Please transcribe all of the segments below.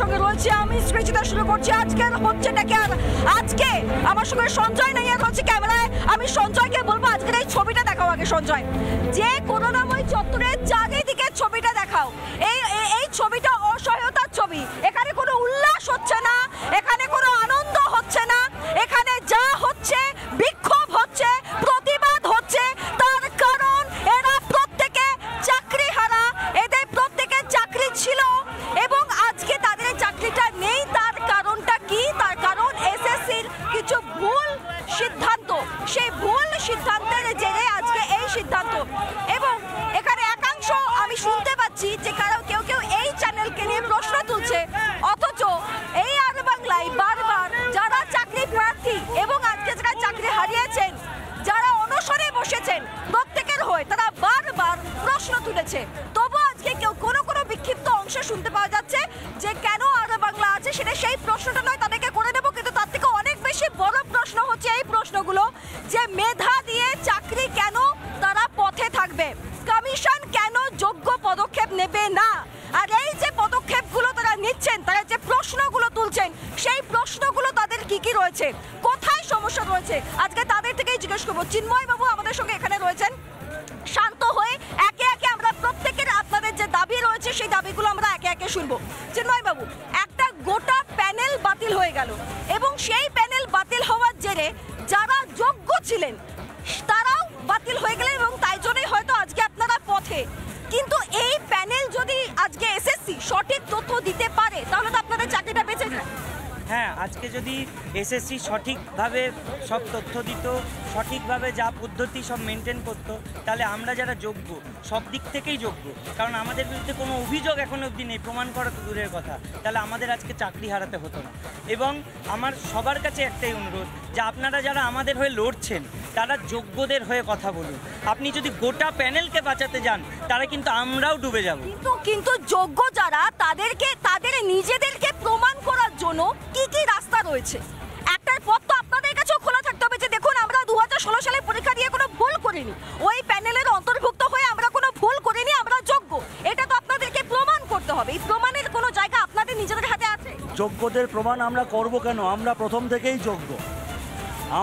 সঙ্গে রয়েছে আমি সৃজিতা। শুরু করছি আজকের হচ্ছেটাকে। আর আজকে আমার সঙ্গে সঞ্জয় নাইয়া রয়েছে ক্যামেরায়। আমি সঞ্জয়কে বলবো আজকের এই ছবিটা দেখাও আগে সঞ্জয়, যে করুণাময় চত্বরের চারিদিকে ছবিটা দেখাও। এই ছবিটা অসহায়তার ছবি। এখানে কোনো উল্লাস হচ্ছে না, এখানে কোনো আনন্দ হচ্ছে না, এখানে যা হচ্ছে বিক্ষোভ হচ্ছে, প্রতিবাদ হচ্ছে। তার কারণ এরা প্রত্যেকে চাকরি হারা, এদের প্রত্যেকের চাকরি ছিল এবং আজকে তাদের চাকরিটা নেই। তার কারণটা কি? তার কারণ এসএসসির কিছু ভুল সিদ্ধান্ত। সেই ভুল সিদ্ধান্তের জেরে আজকে এই সিদ্ধান্ত। এবং এখানে একাংশ আমি শুনতে পাচ্ছি যে কেউ এই চ্যানেলকে নিয়ে প্রশ্ন তুলছে, অথচ এই আর বাংলায় বারবার যারা চাকরি প্রার্থী এবং আজকে যারা চাকরি হারিয়েছেন, যারা অনশনে বসেছেন, প্রত্যেকের হয়ে তারা বারবার প্রশ্ন তুলেছে। তবু আজকে কোনো বিক্ষিপ্ত অংশ শুনতে পাওয়া যাচ্ছে যে কেন আর বাংলা আছে। সেটা সেই প্রশ্নটা নয়, তাদেরকে করে দেবো, কিন্তু তার থেকে অনেক বেশি বড় প্রশ্ন হচ্ছে এই প্রশ্নগুলো যে মেধা দিয়ে চাকরি কেন তারা পথে থাকবে, কমিশন কেন যোগ্য পদক্ষেপ নেবে না। আর এই যে পদক্ষেপগুলো তারা নিচ্ছেন, তারা যে প্রশ্নগুলো তুলছেন, সেই প্রশ্নগুলো তাদের কি রয়েছে, কোথায় সমস্যা রয়েছে, আজকে তাদের থেকেই জিজ্ঞেস করবো। চিন্ময় বাবু আমাদের সঙ্গে এখানে রয়েছেন। শান্ত হয়ে একে একে আমরা প্রত্যেকের আপনাদের যে দাবি রয়েছে সেই দাবিগুলো আমরা একে একে শুনবো। চিন্ময় বাবু, একটা গোটা প্যানেল বাতিল হয়ে গেল এবং সেই প্যানেল বাতিল হওয়ার জেরে যারা যোগ্য ছিলেন তারাও বাতিল হয়ে গেলেন এবং তাই জন্যই হয়তো আজকে আপনারা পথে। কিন্তু এই প্যানেল যদি আজকে এসএসসি সঠিক তথ্য দিতে পারে তাহলে তো আপনাদের চাকরিটা বেঁচে যায়। হ্যাঁ, আজকে যদি এসএসসি সঠিকভাবে সব তথ্য দিত, সঠিকভাবে যা পদ্ধতি সব মেনটেন করতো, তাহলে আমরা যারা যোগ্য সব দিক থেকেই যোগ্য, কারণ আমাদের বিরুদ্ধে কোনো অভিযোগ এখনো অবধি নেই, প্রমাণ করা তো দূরের কথা, তাহলে আমাদের আজকে চাকরি হারাতে হতো না। এবং আমার সবার কাছে একটাই অনুরোধ যে আপনারা যারা আমাদের হয়ে লড়ছেন তারা যোগ্যদের হয়ে কথা বলুন। আপনি যদি গোটা প্যানেলকে বাঁচাতে যান তারা কিন্তু আমরাও ডুবে যাব। কিন্তু যোগ্য যারা তাদের নিজেদেরকে প্রমাণ করার জন্য কি রাস্তা রয়েছে? একটার পথ তো আপনাদের কাছেও খোলা থাকতে হবে যে দেখুন আমরা 2016 সালে পরীক্ষা দিয়ে কোনো ভুল করিনি, ওই প্যানেলের অন্তর্ভুক্ত হয়ে আমরা কোনো ভুল করিনি, আমরা যোগ্য। এটা তো আপনাদেরকে প্রমাণ করতে হবে। এই প্রমাণের কোনো জায়গা আপনাদের নিজেদের হাতে আছে? যোগ্যদের প্রমাণ আমরা করব কেন? আমরা প্রথম থেকেই যোগ্য।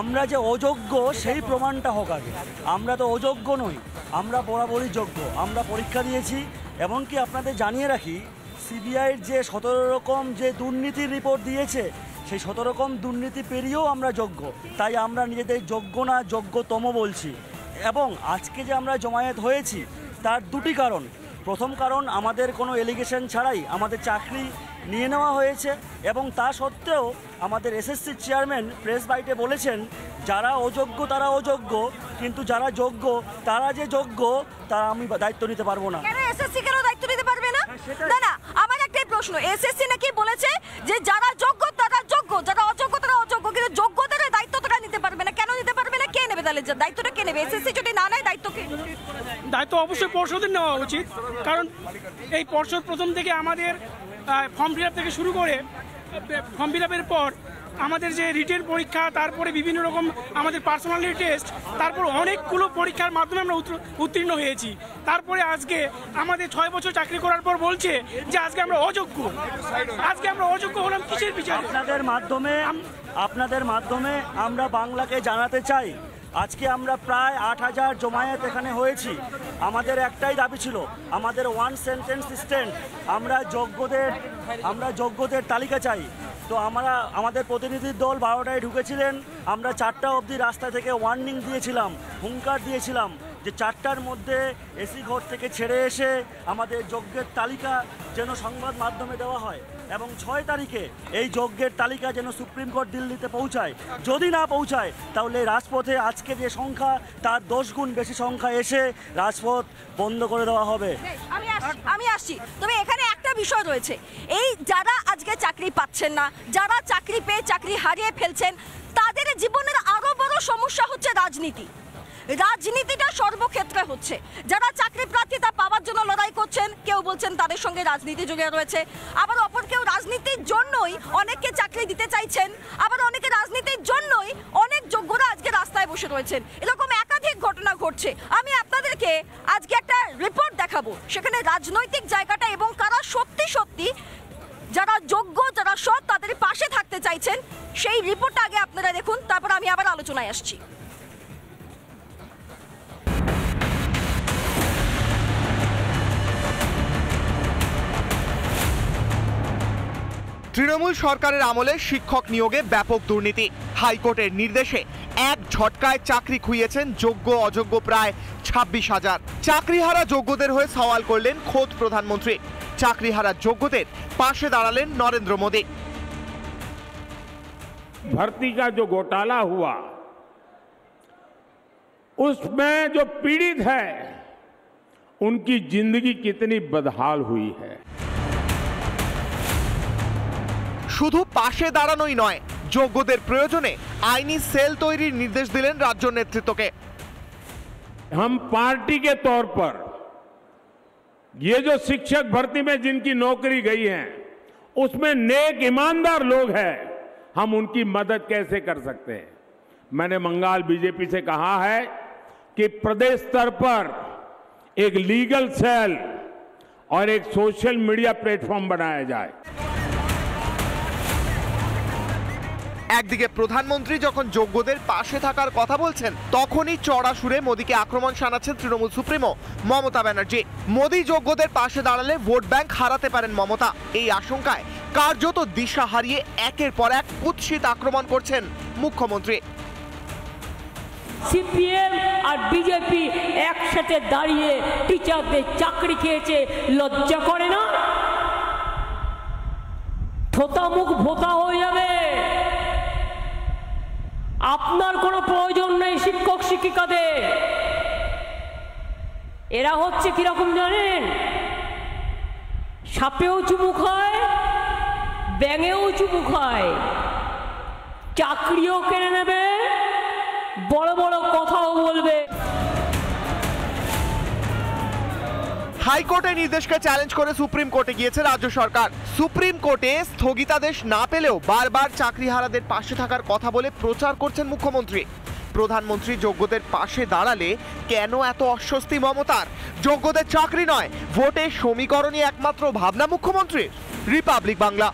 আমরা যে অযোগ্য সেই প্রমাণটা হোক আগে। আমরা তো অযোগ্য নই, আমরা বরাবরই যোগ্য। আমরা পরীক্ষা দিয়েছি। এমনকি আপনাদের জানিয়ে রাখি, সিবিআইয়ের যে 17 রকম যে দুর্নীতির রিপোর্ট দিয়েছে, সেই 17 রকম দুর্নীতি পেরিয়েও আমরা যোগ্য। তাই আমরা নিজেদের যোগ্য না যোগ্যতম বলছি। এবং আজকে যে আমরা জমায়েত হয়েছি তার দুটি কারণ। প্রথম কারণ, আমাদের কোনো এলিগেশন ছাড়াই আমাদের চাকরি নিয়ে নেওয়া হয়েছে এবং তা সত্ত্বেও আমাদের এসএসসির চেয়ারম্যান প্রেস বাইটে বলেছেন যারা অযোগ্য তারা অযোগ্য, কিন্তু যারা যোগ্য তারা যে যোগ্য তারা আমি দায়িত্ব নিতে পারবো না। কেন এসএসসি কেন দায়িত্ব নিতে পারবে না? না, আমার একটাই প্রশ্ন, এসএসসি নাকি বলেছে যে যারা যোগ্য তারা যোগ্য, যারা অযোগ্য তারা অযোগ্য, কিন্তু যোগ্যদের দায়িত্ব তারা নিতে পারবে না। কেন নিতে পারবে না? কে নেবে তাহলে দায়িত্বটা? কে নেবে? এসএসসি যদি না নেয় দায়িত্ব কে? দায়িত্ব অবশ্যই পর্ষদের নেওয়া উচিত, কারণ এই পর্ষদ প্রথম থেকে আমাদের ফর্ম ফিল আপ থেকে শুরু করে ফর্ম ফিল আপের পর আমাদের যে রিটেন পরীক্ষা, তারপরে বিভিন্ন রকম আমাদের পার্সোনালিটি টেস্ট, তারপর অনেকগুলো পরীক্ষার মাধ্যমে আমরা উত্তীর্ণ হয়েছি। তারপরে আজকে আমাদের 6 বছর চাকরি করার পর বলছে যে আজকে আমরা অযোগ্য। আজকে আমরা অযোগ্য হলাম কিসের বিচারে? আপনাদের মাধ্যমে আমরা বাংলাকে জানাতে চাই, আজকে আমরা প্রায় 8000 জমায়েত এখানে হয়েছি। আমাদের একটাই দাবি ছিল, আমাদের ওয়ান সেন্টেন্স স্ট্যান্ড। আমরা যোগ্যদের তালিকা চাই। তো আমাদের প্রতিনিধির দল 12টায় ঢুকেছিলেন। আমরা 4টা অবধি রাস্তা থেকে ওয়ার্নিং দিয়েছিলাম, হুঙ্কার দিয়েছিলাম যে 4টার মধ্যে এসি ঘর থেকে ছেড়ে এসে আমাদের যোগ্যের তালিকা যেন সংবাদ মাধ্যমে দেওয়া হয় এবং 6 তারিখে এই যোগ্যের তালিকা যেন সুপ্রিম কোর্ট দিল্লিতে পৌঁছায়। যদি না পৌঁছায় তাহলে রাজপথে আজকে যে সংখ্যা তার 10 গুণ বেশি সংখ্যা এসে রাজপথ বন্ধ করে দেওয়া হবে। আমি আসছি, তবে এখানে একটা বিষয় রয়েছে, এই যারা আজকে চাকরি পাচ্ছেন না, যারা চাকরি পেয়ে চাকরি হারিয়ে ফেলছেন, তাদের জীবনের আরো বড় সমস্যা হচ্ছে রাজনীতি। রাজনীতিটা সর্বক্ষেত্রে হচ্ছে। যারা চাকরি প্রার্থী তা পাওয়ার জন্য লড়াই করছেন, কেউ বলছেন তাদের সঙ্গে রাজনীতি জড়িয়ে রয়েছে, আবার অপর কেউ রাজনীতির জন্যই অনেককে চাকরি দিতে চাইছেন, আবার অনেকে রাজনীতির জন্যই অনেক যোগ্যরা আজকে রাস্তায় বসে রয়েছেন। এরকম একাধিক ঘটনা ঘটছে। আমি আপনাদেরকে আজকে একটা রিপোর্ট দেখাবো, সেখানে রাজনৈতিক জায়গাটা এবং কারা সত্যি সত্যি যারা যোগ্য, যারা সৎ, তাদের পাশে থাকতে চাইছেন। সেই রিপোর্টটা আগে আপনারা দেখুন, তারপর আমি আবার আলোচনায় আসছি। তৃণমূল সরকারের আমলে শিক্ষক নিয়োগে ব্যাপক দুর্নীতি। হাইকোর্টের নির্দেশে এক ঝটকায় চাকরি খুইয়েছেন যোগ্য অযোগ্য প্রায় 26,000। চাকরিহারা যোগ্যদের হয়ে সওয়াল করলেন খোদ প্রধানমন্ত্রী। চাকরিহারা যোগ্যদের পাশে দাঁড়ালেন নরেন্দ্র মোদী। भर्ती का जो घोटाला हुआ उसमें जो पीड़ित है उनकी जिंदगी कितनी बदहाल हुई है। শুধু পাশে দাঁড়ানোই নয়, যোগ্যদের প্রয়োজনে আইনি সেল তৈরির নির্দেশ দিলেন রাজ্য নেতৃত্বকে। हम पार्टी के तौर पर ये जो शिक्षक भर्ती में जिनकी नौकरी गई है उसमें नेक ईमानदार लोग हैं, हम उनकी मदद कैसे कर सकते हैं। मैंने बंगाल बीजेपी से कहा है कि प्रदेश स्तर पर एक लीगल सेल और एक सोशल मीडिया प्लेटफॉर्म बनाया जाए। একদিকে প্রধানমন্ত্রী যখন যোগ্যদের পাশে থাকার কথা বলছেন, তখনই চড়া সুরে মোদীকে আক্রমণ শানাচ্ছেন তৃণমূল সুপ্রিমো মমতা ব্যানার্জি। মোদী যোগ্যদের পাশে দাঁড়ালে ভোট ব্যাংক হারাতে পারেন মমতা, এই আশঙ্কায় কার্যত দিশা হারিয়ে একের পর এক কুৎসিত আক্রমণ করছেন মুখ্যমন্ত্রী। সিপিএম আর বিজেপি একসাথে দাঁড়িয়ে টিচারদের চাকরি খেয়েছে, লজ্জা করে না? থোতা মুখ ভোতা হয়ে যাবে। আপনার কোনো প্রয়োজন নেই শিক্ষক শিক্ষিকাদের। এরা হচ্ছে কিরকম জানেন? সাপেও চুমু খায়, ব্যাঙেও চুমু খায়, চাকরিও কেড়ে নেবে, বড় বড় কথাও বলবে। হাইকোর্টের নির্দেশকে চ্যালেঞ্জ করে সুপ্রিম কোর্টে গিয়েছে রাজ্য সরকার। সুপ্রিম কোর্টে স্থগিতাদেশ না পেলেও বারবার চাকরিহারাদের পাশে থাকার কথা বলে প্রচার করছেন মুখ্যমন্ত্রী। প্রধানমন্ত্রী যোগ্যদের পাশে দাঁড়ালে কেন এত অস্বস্তি মমতার? যোগ্যদের চাকরি নয়, ভোটের সমীকরণই একমাত্র ভাবনা মুখ্যমন্ত্রীর। রিপাবলিক বাংলা।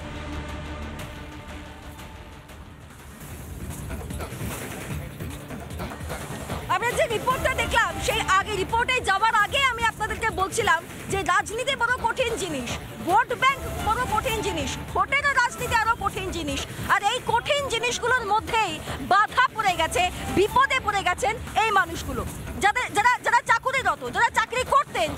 আমরা যে রিপোর্টটা দেখলাম, সেই আগে রিপোর্টে যাওয়ার আগে আমি আপনাদেরকে বলছিলাম যে রাজনীতি বড় কঠিন জিনিস, ভোট ব্যাংক বড় কঠিন জিনিস, ভোটের রাজনীতি আরো কঠিন জিনিস। আর এই কঠিন জিনিসগুলোর মধ্যেই বাধা পড়ে গেছে, বিপদে পড়ে গেছেন এই মানুষগুলো, যারা যারা চাকুরিরত, যারা চাকরি করতেন,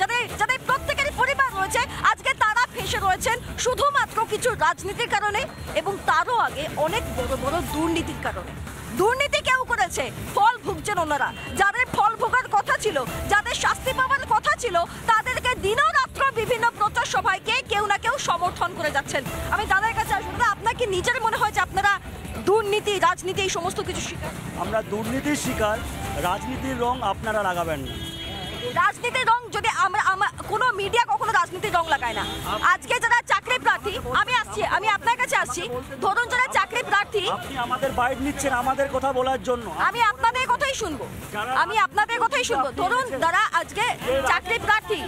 যাদের প্রত্যেকেরই পরিবার রয়েছে, আজকে তারা ফেঁসে রয়েছেন শুধুমাত্র কিছু রাজনীতির কারণে, এবং তারও আগে অনেক বড় বড় দুর্নীতির কারণে। দুর্নীতি কেউ করেছে, ফল ভুগছেন ওনারা। যাদের ফল ভোগার কথা ছিল, যাদের শাস্তি পাওয়ার কথা ছিল, তাদেরকে দিনরাত্র বিভিন্ন প্রচার সভায় কেউ না কেউ সমর্থন করে যাচ্ছেন। আমি তাদের কাছে আসবো। আপনার কি নিজের মনে হয় যে আপনারা দুর্নীতি, রাজনীতি এই সমস্ত কিছু শিকার? আমরা দুর্নীতির শিকার, রাজনীতির রং আপনারা লাগাবেন না। রাজনীতির রং যদি আমরা কোনো মিডিয়া কখনো রাজনীতির রং লাগায় না। আজকে যারা চাকরি প্রার্থী, আমি আপনার কাছে আসছি, ধরুন যারা চাকরি প্রার্থী, আপনি আমাদের বাইট নিচ্ছেন আমাদের কথা বলার জন্য। আমি আপনাদের কথাই শুনবো, ধরুন যারা আজকে চাকরি প্রার্থী,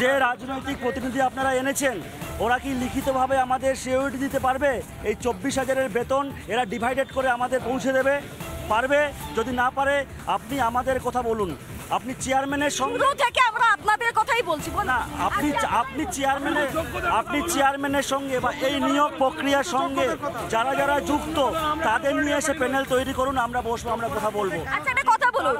যে রাজনৈতিক প্রতিনিধি আপনারা এনেছেন, ওরা কি লিখিতভাবে আমাদের সিকিউরিটি দিতে পারবে? এই 24,000-এর বেতন এরা ডিভাইডেড করে আমাদের পৌঁছে দেবে পারবে? যদি না পারে আপনি আমাদের কথা বলুন। আপনি চেয়ারম্যানের সঙ্গে থেকে আমরা আপনাদের কথাই বলছি না, আপনি চেয়ারম্যানের সঙ্গে বা এই নিয়োগ প্রক্রিয়ার সঙ্গে যারা যারা যুক্ত তাদের নিয়ে এসে প্যানেল তৈরি করুন, আমরা বসবো, আমরা কথা বলবো। আচ্ছা, একটা কথা বলুন,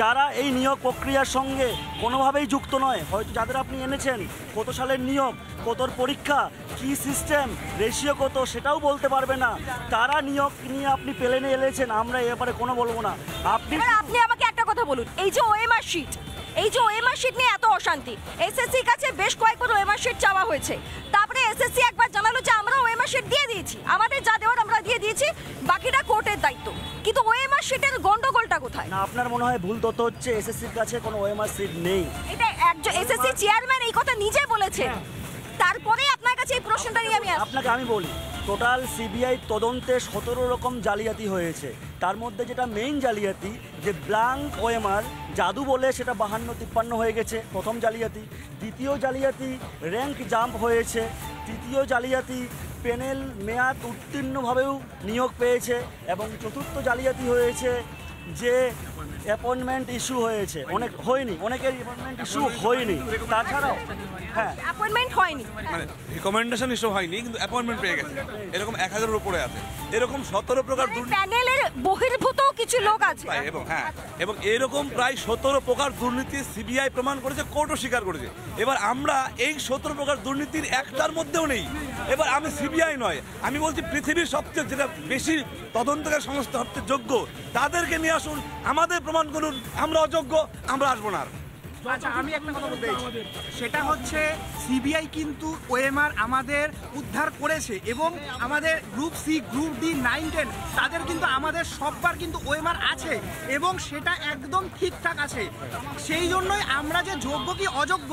যারা এই নিয়োগ প্রক্রিয়ার সঙ্গে কোনোভাবেই যুক্ত নয়, হয়তো যাদের আপনি এনেছেন, কত সালের নিয়োগ, কত পরীক্ষা, কি সিস্টেম, রেশিও কত, সেটাও বলতে পারবে না, তারা নিয়োগ নিয়ে আপনি প্লেনে এলেছেন, আমরা এ ব্যাপারে কোনো বলবো না। আপনি আমাকে একটা কথা বলুন, এই যে ওএমআর শিট নিয়ে এত অশান্তি, এসএসসির কাছে বেশ কয়েকবার ওএমআর শিট চাওয়া হয়েছে, তারপরে এসএসসি একবার জানালো যে আমরা ওএমআর শিট দিয়ে দিয়েছি, আমাদের যা দেওয়ার আমরা দিয়ে দিয়েছি, বাকিটা কোর্টের দায়িত্ব। কিন্তু ওএমআর শিটের গন্ডগোলটা কোথায়? না, আপনার মনে হয় ভুল তথ্য হচ্ছে, এসএসসির কাছে কোনো ওএমআর শিট নেই। এটা একজন এসএসসি চেয়ারম্যান এই কথা নিজে বলেছেন। তারপরে আপনার কাছে এই প্রশ্নটা নিয়ে আমি আসছি। আপনাকে আমি বলি, টোটাল সিবিআই তদন্তে 17 রকম জালিয়াতি হয়েছে। তার মধ্যে যেটা মেইন জালিয়াতি, যে ব্ল্যাঙ্ক ওএমআর জাদু বলে সেটা 52-53 হয়ে গেছে, প্রথম জালিয়াতি। দ্বিতীয় জালিয়াতি র্যাঙ্ক জাম্প হয়েছে। তৃতীয় জালিয়াতি প্যানেল মেয়াদ উত্তীর্ণভাবেও নিয়োগ পেয়েছে। এবং চতুর্থ জালিয়াতি হয়েছে যে অ্যাপয়েন্টমেন্ট ইস্যু হয়েছে, অনেকের অ্যাপয়েন্টমেন্ট ইস্যু হয়নি। তাছাড়াও হ্যাঁ, অ্যাপয়েন্টমেন্ট হয়নি, মানে রিকমেন্ডেশন ইস্যু হয়নি কিন্তু অ্যাপয়েন্টমেন্ট পেয়ে গেছে, এরকম 1000-এর উপরে আছে। এরকম 17 প্রকার দুর্নীতি, প্যানেলের বহির্ভূত কিছু লোক আছে। এবং এরকম প্রায় 17 প্রকার দুর্নীতি সিবিআই প্রমাণ করেছে, কোর্টও স্বীকার করেছে। এবার আমরা এই 17 প্রকার দুর্নীতির একটার মধ্যেও নেই। এবার আমি সিবিআই নয়, আমি বলছি পৃথিবীর সবচেয়ে যেটা বেশি তদন্তকারী সংস্থা সবচেয়ে যোগ্য, তাদেরকে নিয়ে আসুন, আমাদের প্রমাণ করুন আমরা অযোগ্য, আমরা আসবো না। আচ্ছা, আমি একটা কথা বলতে চাইছি, সেটা হচ্ছে সিবিআই কিন্তু ওএমআর আমাদের উদ্ধার করেছে এবং আমাদের গ্রুপ সি, গ্রুপ ডি, 9, 10 তাদের কিন্তু আমাদের সববার কিন্তু ওএমআর আছে এবং সেটা একদম ঠিকঠাক আছে। সেই জন্যই আমরা যে যোগ্য কি অযোগ্য,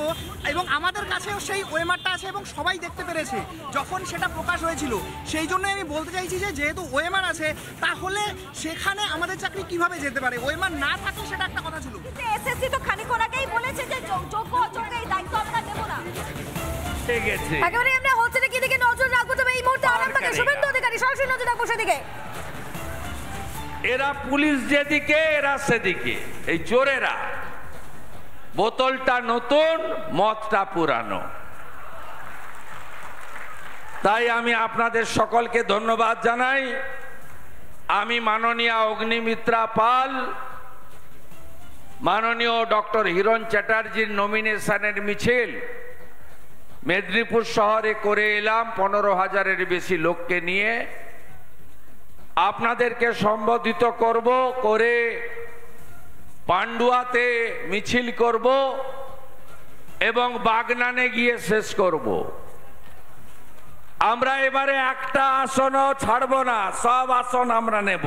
এবং আমাদের কাছেও সেই ওএমআরটা আছে এবং সবাই দেখতে পেরেছে যখন সেটা প্রকাশ হয়েছিল। সেই জন্যই আমি বলতে চাইছি যে যেহেতু ওএমআর আছে, তাহলে সেখানে আমাদের চাকরি কিভাবে যেতে পারে? ওএমআর না থাকলে সেটা একটা কথা ছিল। এসএসসি তো খানিকক্ষণ আগেই বলেছে যে যোগ্য অযোগ্য এই দায়িত্ব আমরা দেব না। একেবারে আমরা হচ্ছে কি দিকে নজর রাখবো, তবে এই মুহূর্তে আরামবাগের শুভেন্দু অধিকারী সরাসরি নজর রাখবো সেদিকে। এরা পুলিশ যেদিকে এরা সেদিকে, এই চোরেরা। বোতলটা নতুন, মদটা পুরানো। তাই আমি আপনাদের সকলকে ধন্যবাদ জানাই। আমি মাননীয় অগ্নিমিত্রা পাল, মাননীয় ডক্টর হিরণ চ্যাটার্জির নমিনেশনের মিছিল মেদিনীপুর শহরে করে এলাম 15,000-এর বেশি লোককে নিয়ে। আপনাদেরকে সম্বোধিত করব, করে পান্ডুয়াতে মিছিল করব এবং বাগনানে গিয়ে শেষ করব। আমরা এবারে একটা আসনও ছাড়ব না, সব আসন আমরা নেব।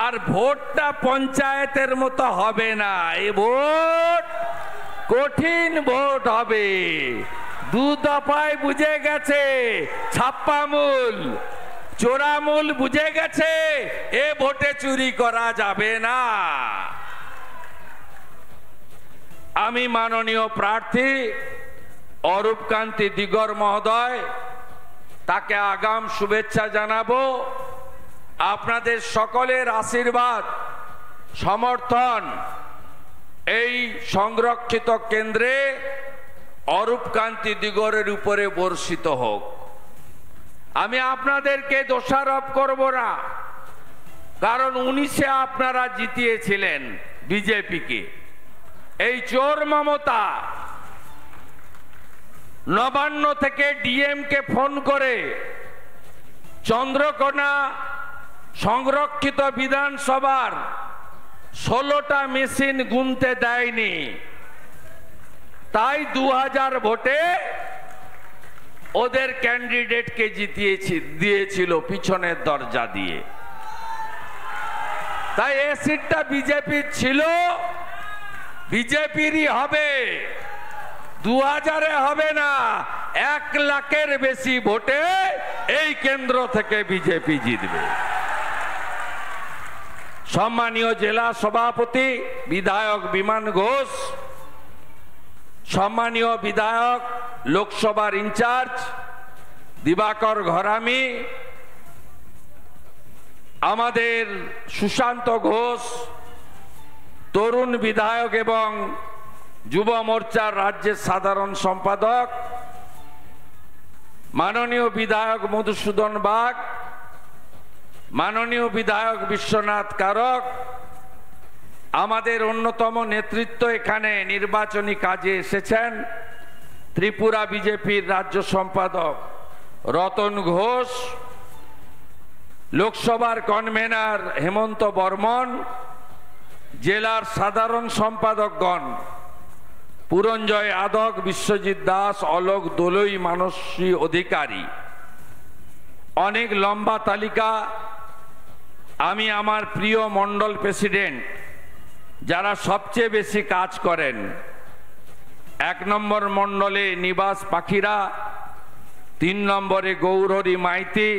আর ভোটটা পঞ্চায়েতের মতো হবে না, এই ভোট কঠিন ভোট হবে। 2 দফায় বুঝে গেছে, ছাপ্পামূল চোরামূল বুঝে গেছে, এ ভোটে চুরি করা যাবে না। আমি মাননীয় প্রার্থী অরূপকান্তি দিগর মহোদয়, তাকে আগাম শুভেচ্ছা জানাবো। আপনাদের সকলের আশীর্বাদ, সমর্থন এই সংরক্ষিত কেন্দ্রে অরূপকান্তি দিগরের উপরে বর্ষিত হোক। আমি আপনাদেরকে দোষারোপ করব না, কারণ 19-এ আপনারা জিতিয়েছিলেন বিজেপিকে। এই চোর মমতা নবান্ন থেকে ডিএমকে ফোন করে চন্দ্রকোনা সংরক্ষিত বিধানসভার 16টা মেশিন গুনতে দেয়নি, তাই 2000 ভোটে ওদের ক্যান্ডিডেটকে দিয়েছিল পিছনের দরজা দিয়ে। তাই এই সিটটা বিজেপির ছিল, বিজেপিরই হবে, 2000-এ হবে না। 1 লাখের বেশি ভোটে এই কেন্দ্র থেকে বিজেপি জিতবে। সম্মানীয় জেলা সভাপতি বিধায়ক বিমান ঘোষ, সম্মানীয় বিধায়ক লোকসভার ইনচার্জ দিবাকর ঘরামি, আমাদের সুশান্ত ঘোষ তরুণ বিধায়ক এবং যুব মোর্চার রাজ্যের সাধারণ সম্পাদক, মাননীয় বিধায়ক মধুসূদন বাগ, মাননীয় বিধায়ক বিশ্বনাথ কারক, আমাদের অন্যতম নেতৃত্ব এখানে নির্বাচনী কাজে এসেছেন, ত্রিপুরা বিজেপির রাজ্য সম্পাদক রতন ঘোষ, লোকসভার কনভেনার হেমন্ত বর্মন, জেলার সাধারণ সম্পাদকগণ পুরঞ্জয় আদক, বিশ্বজিৎ দাস, অলোক দোলই, মানসী অধিকারী। অনেক লম্বা তালিকা। আমি আমার প্রিয় মণ্ডল প্রেসিডেন্ট যারা সবচেয়ে বেশি কাজ করেন, 1 নম্বর মণ্ডলে নিবাস পাখিরা, 3 নম্বরে গৌরহরি মাইতি,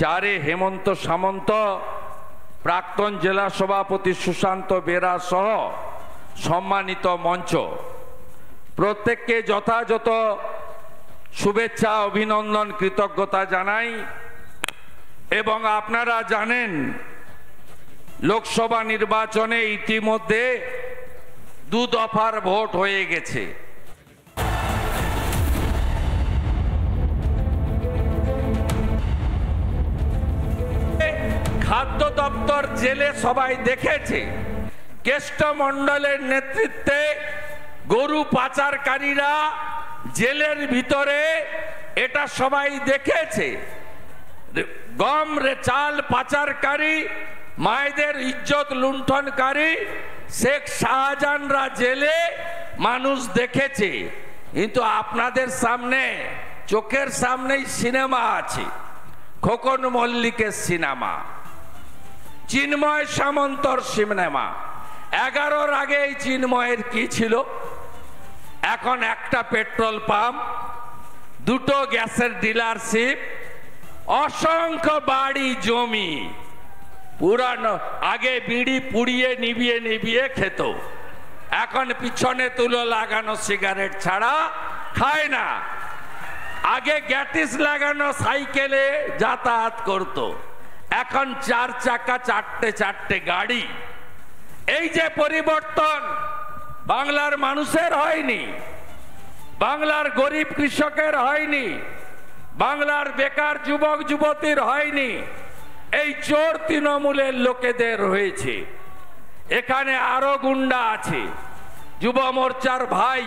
4 হেমন্ত সামন্ত, প্রাক্তন জেলা সভাপতি সুশান্ত বেরা সহ সম্মানিত মঞ্চ, প্রত্যেককে যথাযথ শুভেচ্ছা, অভিনন্দন, কৃতজ্ঞতা জানাই। এবং আপনারা জানেন লোকসভা নির্বাচনে ইতিমধ্যে 2 দফার ভোট হয়ে গেছে। খাদ্য দপ্তর জেলে সবাই দেখেছে, কেষ্টমণ্ডলের নেতৃত্বে গরু পাচারকারীরা জেলের ভিতরে, এটা সবাই দেখেছে। গম রে চাল পাচারকারী, মায়েদের ইজ্জত লুণ্ঠনকারী শেখ শাহজাহানরা জেলে, মানুষ দেখেছে। কিন্তু আপনাদের সামনে, চোখের সামনেই সিনেমা আছে, খোকন মল্লিকের সিনেমা, চিন্ময় সামন্তর সিনেমা। 11-র আগে এই চিন্ময়ের কি ছিল? এখন একটা পেট্রোল পাম্প, 2টো গ্যাসের ডিলারশিপ, অসংখ্য বাড়ি জমি। পুরানো আগে বিড়ি পুড়িয়ে নিভিয়ে নিভিয়ে খেত, এখন পিছনে তুলো লাগানো সিগারেট ছাড়া খায় না। আগে গ্যাটিস লাগানো সাইকেলে যাতায়াত করত, এখন 4 চাকা 4টে গাড়ি। এই যে পরিবর্তন বাংলার মানুষের হয়নি, বাংলার গরিব কৃষকের হয়নি, বাংলার বেকার যুবক যুবতীর হয়নি, এই চোর তৃণমূলের লোকেদের হয়েছে। এখানে আরো গুন্ডা আছে। যুব মোর্চার ভাই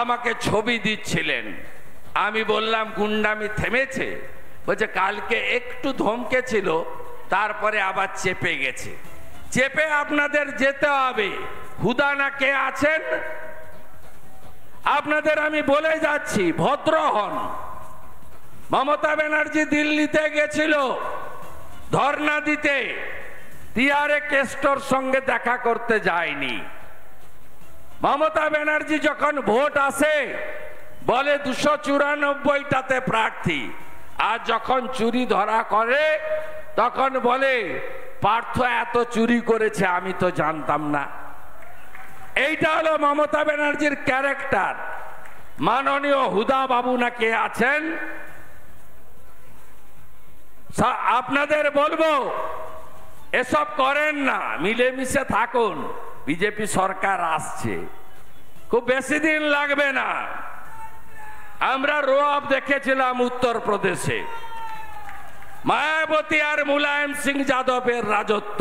আমাকে ছবি দিচ্ছিলেন, আমি বললাম গুন্ডামি থেমেছে? বলছে কালকে একটু ধমকেছিল, তারপরে আবার চেপে গেছে। চেপে আপনাদের যেতে হবে। হুদানা কে আছেন? আপনাদের আমি বলে যাচ্ছি, ভদ্র হন। মমতা ব্যানার্জি দিল্লিতে গেছিল ধর্ণা দিতে, টিআরএ কেস্টর সঙ্গে দেখা করতে যায়নি। মমতা ব্যানার্জি যখন ভোট আসে বলে 294টাতে প্রার্থী, আর যখন চুরি ধরা করে তখন বলে পার্থ এত চুরি করেছে আমি তো জানতাম না। এইটা হলো মমতা ব্যানার্জির ক্যারেক্টার। মাননীয় হুদা বাবু না কে আছেন, আপনাদের বলবো এসব করেন না, মিলেমিশে থাকুন। বিজেপি সরকার আসছে, খুব বেশি দিন লাগবে না। আমরা রোয়াব দেখেছিলাম উত্তরপ্রদেশে, মায়াবতী আর মুলায়ম সিং যাদবের রাজত্ব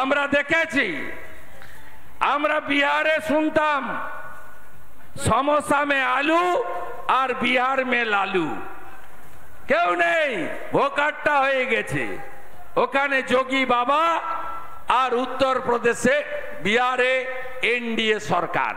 আমরা দেখেছি। আমরা বিহারে শুনতাম সমোসা মে আলু আর বিহার মে লালু, কেউ নেই, ভোকাট্টা হয়ে গেছে। ওখানে যোগী বাবা আর উত্তরপ্রদেশে বিহারে এনডিএ সরকার।